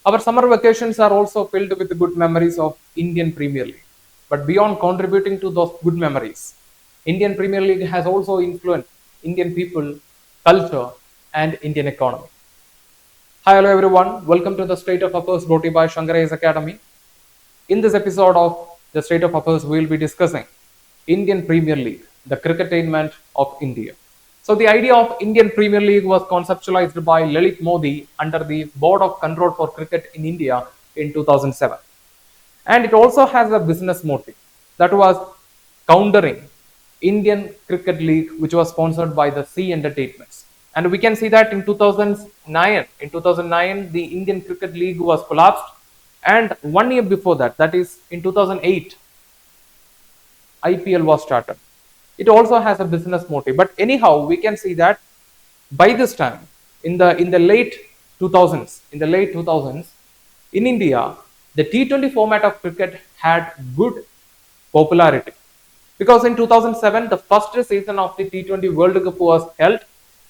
Our summer vacations are also filled with good memories of Indian Premier League. But beyond contributing to those good memories, Indian Premier League has also influenced Indian people, culture, and Indian economy. Hi, hello everyone. Welcome to the State of Affairs brought to you by Shankaray's Academy. In this episode of the State of Affairs, we will be discussing Indian Premier League, the crickettainment of India. So the idea of Indian Premier League was conceptualized by Lalit Modi under the Board of Control for Cricket in India in 2007. And it also has a business motive that was countering Indian Cricket League, which was sponsored by the C Entertainments. And we can see that in 2009, the Indian Cricket League was collapsed. And 1 year before that, that is in 2008, IPL was started. It also has a business motive. But anyhow, we can see that by this time, in the late 2000s, in India, the T20 format of cricket had good popularity. Because in 2007, the first season of the T20 World Cup was held,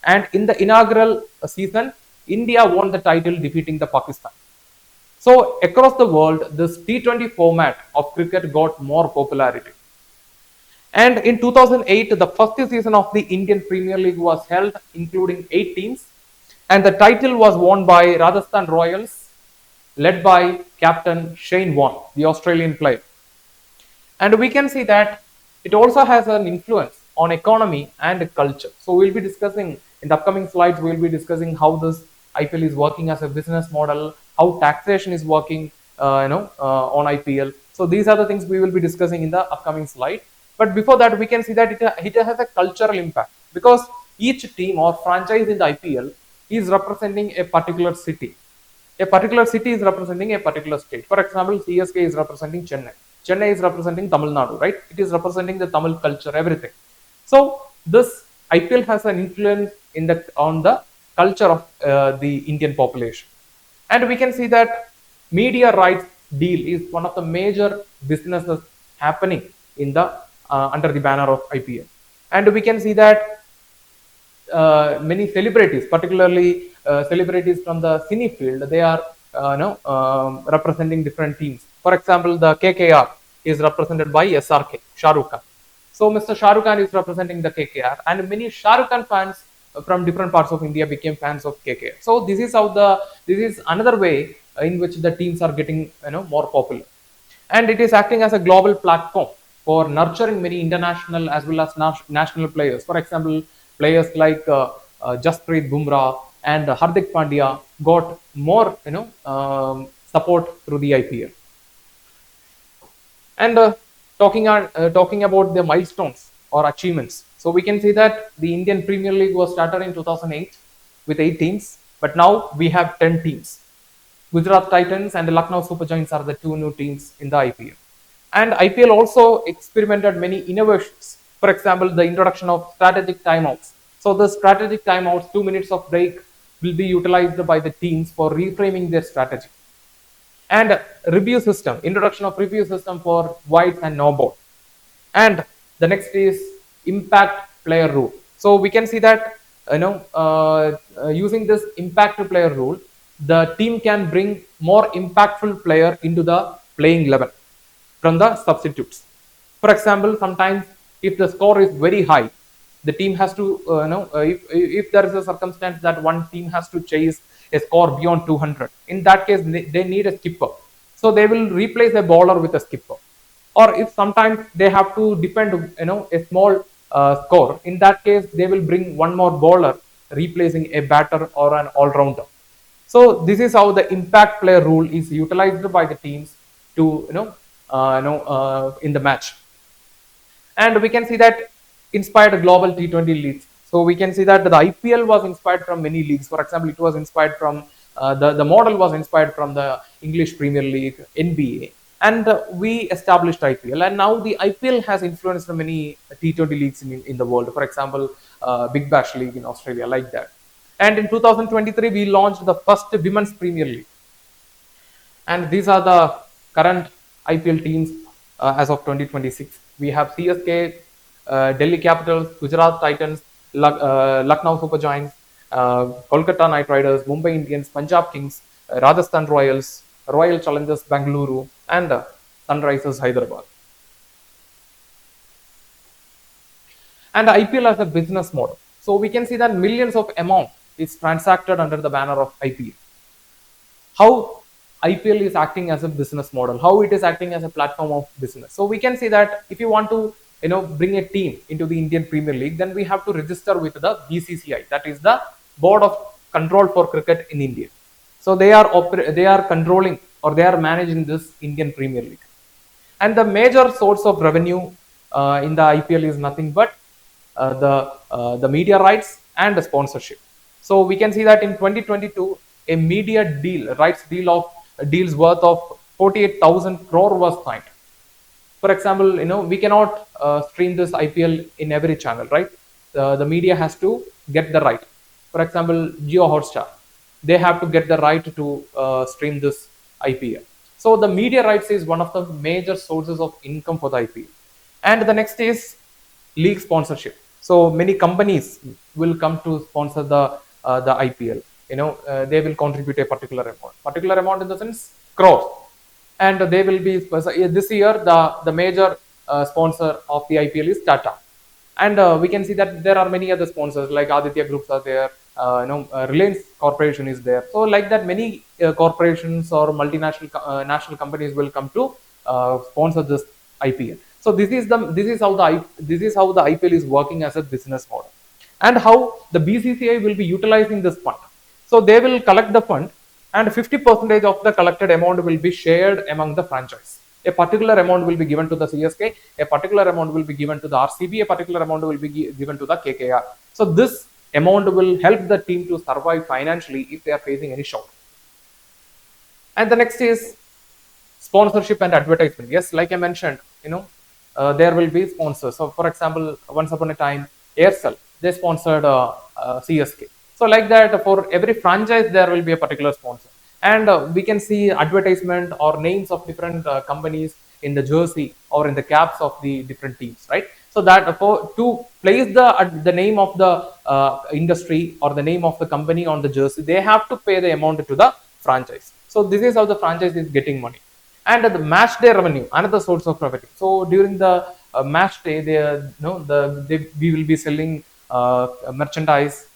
and in the inaugural season, India won the title, defeating the Pakistan. So across the world, this T20 format of cricket got more popularity. And in 2008, the first season of the Indian Premier League was held, including 8 teams, and the title was won by Rajasthan Royals, led by captain Shane Warne, the Australian player. And we can see that it also has an influence on economy and culture. So we'll be discussing in the upcoming slides, we'll be discussing how this IPL is working as a business model, how taxation is working, on IPL. So these are the things we will be discussing in the upcoming slide. But before that, we can see that it has a cultural impact, because each team or franchise in the IPL is representing a particular city. A particular city is representing a particular state. For example, CSK is representing Chennai. Chennai is representing Tamil Nadu, right? It is representing the Tamil culture, everything. So this IPL has an influence on the culture of the Indian population. And we can see that media rights deal is one of the major businesses happening in the under the banner of IPL. And we can see that many celebrities, particularly celebrities from the cine field, they are representing different teams. For example, the KKR is represented by SRK, Shah Rukh Khan. So Mr. Shah Rukh Khan is representing the KKR, and many Shah Rukh Khan fans from different parts of India became fans of KKR. So this is another way in which the teams are getting more popular, and it is acting as a global platform for nurturing many international as well as national players. For example, players like Jasprit Bumrah and Hardik Pandya got more support through the IPL. And talking about the milestones or achievements, so we can see that the Indian Premier League was started in 2008 with 8 teams, but now we have 10 teams. Gujarat Titans and the Lucknow Super Giants are the 2 new teams in the IPL. And IPL also experimented many innovations. For example, the introduction of strategic timeouts. So the strategic timeouts, 2 minutes of break, will be utilized by the teams for reframing their strategy. And review system, introduction of review system for wides and no ball. And the next is impact player rule. So we can see that using this impact player rule, the team can bring more impactful player into the playing 11 from the substitutes. For example, sometimes if the score is very high, the team has to if there is a circumstance that one team has to chase a score beyond 200, in that case they need a skipper, so they will replace a bowler with a skipper. Or if sometimes they have to defend a small score, in that case they will bring one more bowler replacing a batter or an all-rounder. So this is how the impact player rule is utilized by the teams to in the match. And we can see that inspired global T20 leagues. So we can see that the IPL was inspired from many leagues. For example, it was inspired from the model was inspired from the English Premier League, NBA, and we established IPL. And now the IPL has influenced many T20 leagues in the world. For example, Big Bash League in Australia, like that. And in 2023, we launched the first Women's Premier League. And these are the current IPL teams as of 2026. We have CSK, Delhi Capitals, Gujarat Titans, Lucknow Super Giants, Kolkata Knight Riders, Mumbai Indians, Punjab Kings, Rajasthan Royals, Royal Challengers Bangalore, and Sunrisers Hyderabad. And IPL as a business model. So we can see that millions of amount is transacted under the banner of IPL. How IPL is acting as a business model, how it is acting as a platform of business. So we can see that if you want to bring a team into the Indian Premier League, then we have to register with the BCCI, that is the Board of Control for Cricket in India. So they are controlling or they are managing this Indian Premier League. And the major source of revenue in the IPL is nothing but the media rights and the sponsorship. So we can see that in 2022, a media deals worth of 48,000 crore was signed. For example, we cannot stream this IPL in every channel, right? The media has to get the right. For example, Geo Hotstar, they have to get the right to stream this IPL. So the media rights is one of the major sources of income for the IPL. And the next is league sponsorship. So many companies will come to sponsor the IPL. They will contribute a particular amount in the sense crores, and they will be this year the major sponsor of the IPL is Tata, and we can see that there are many other sponsors like Aditya Groups are there, Reliance Corporation is there. So like that, many corporations or multinational national companies will come to sponsor this IPL. So this is how the IPL is working as a business model, and how the BCCI will be utilizing this fund. So they will collect the fund, and 50% of the collected amount will be shared among the franchise. A particular amount will be given to the CSK, a particular amount will be given to the RCB, a particular amount will be given to the KKR. So this amount will help the team to survive financially if they are facing any shock. And the next is sponsorship and advertisement. Yes, like I mentioned, there will be sponsors. So for example, once upon a time, Aircel, they sponsored CSK. So like that, for every franchise, there will be a particular sponsor. And we can see advertisement or names of different companies in the jersey or in the caps of the different teams, right? So that to place the name of the industry or the name of the company on the jersey, they have to pay the amount to the franchise. So this is how the franchise is getting money. And the match day revenue, another source of revenue. So during the match day, we will be selling merchandise,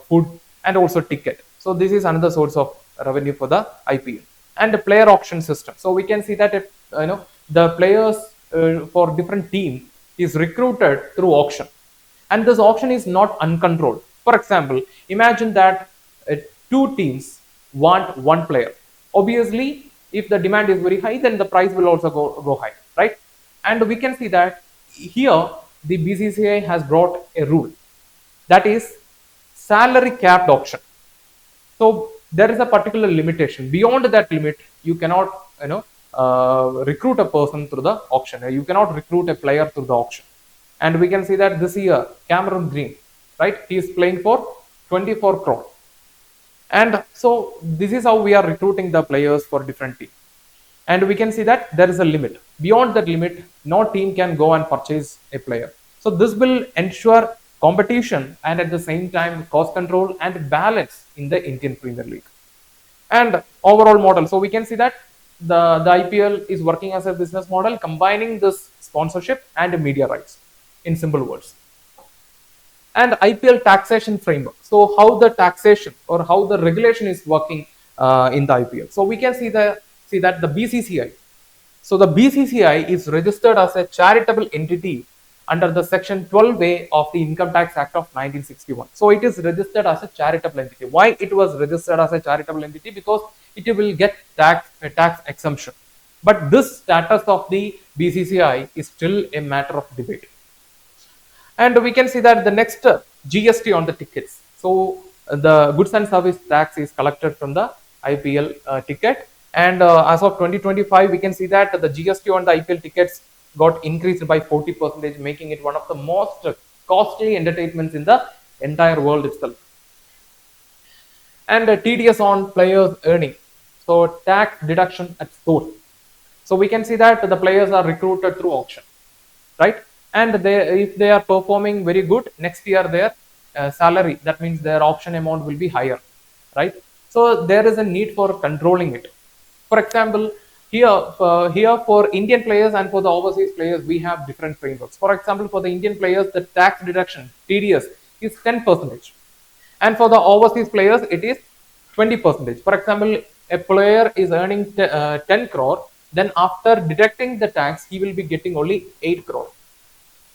food, and also ticket. So this is another source of revenue for the IPL. And the player auction system. So we can see that the players for different teams is recruited through auction, and this auction is not uncontrolled. For example, imagine that two teams want one player. Obviously, if the demand is very high, then the price will also go high, right? And we can see that here the BCCI has brought a rule, that is salary capped auction. So there is a particular limitation. Beyond that limit, you cannot recruit a person through the auction. You cannot recruit a player through the auction. And we can see that this year, Cameron Green, right? He is playing for 24 crore. And so this is how we are recruiting the players for different teams. And we can see that there is a limit. Beyond that limit, no team can go and purchase a player. So this will ensure competition and at the same time cost control and balance in the Indian Premier League. And overall model. So we can see that the IPL is working as a business model, combining this sponsorship and media rights, in simple words. And IPL taxation framework. So how the taxation or how the regulation is working in the IPL. So we can see that the BCCI. So the BCCI is registered as a charitable entity under the Section 12A of the Income Tax Act of 1961. So it is registered as a charitable entity. Why it was registered as a charitable entity? Because it will get tax exemption. But this status of the BCCI is still a matter of debate. And we can see that the next GST on the tickets. So the goods and service tax is collected from the IPL ticket. And as of 2025, we can see that the GST on the IPL tickets got increased by 40%, making it one of the most costly entertainments in the entire world itself. And TDS on players earning. So tax deduction at source. So we can see that the players are recruited through auction, right? And if they are performing very good, next year their salary, that means their auction amount will be higher, right? So there is a need for controlling it. For example, here for Indian players and for the overseas players, we have different frameworks. For example, for the Indian players, the tax deduction TDS is 10%, and for the overseas players, it is 20%. For example, a player is earning 10 crore, then after deducting the tax, he will be getting only 8 crore.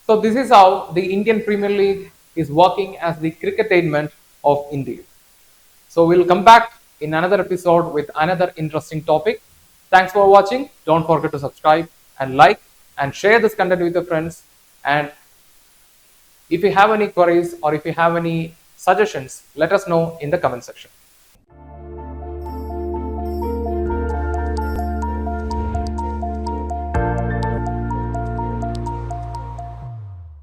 So this is how the Indian Premier League is working as the cricketainment of India. So we'll come back in another episode with another interesting topic. Thanks for watching. Don't forget to subscribe and like and share this content with your friends. And if you have any queries or if you have any suggestions, let us know in the comment section.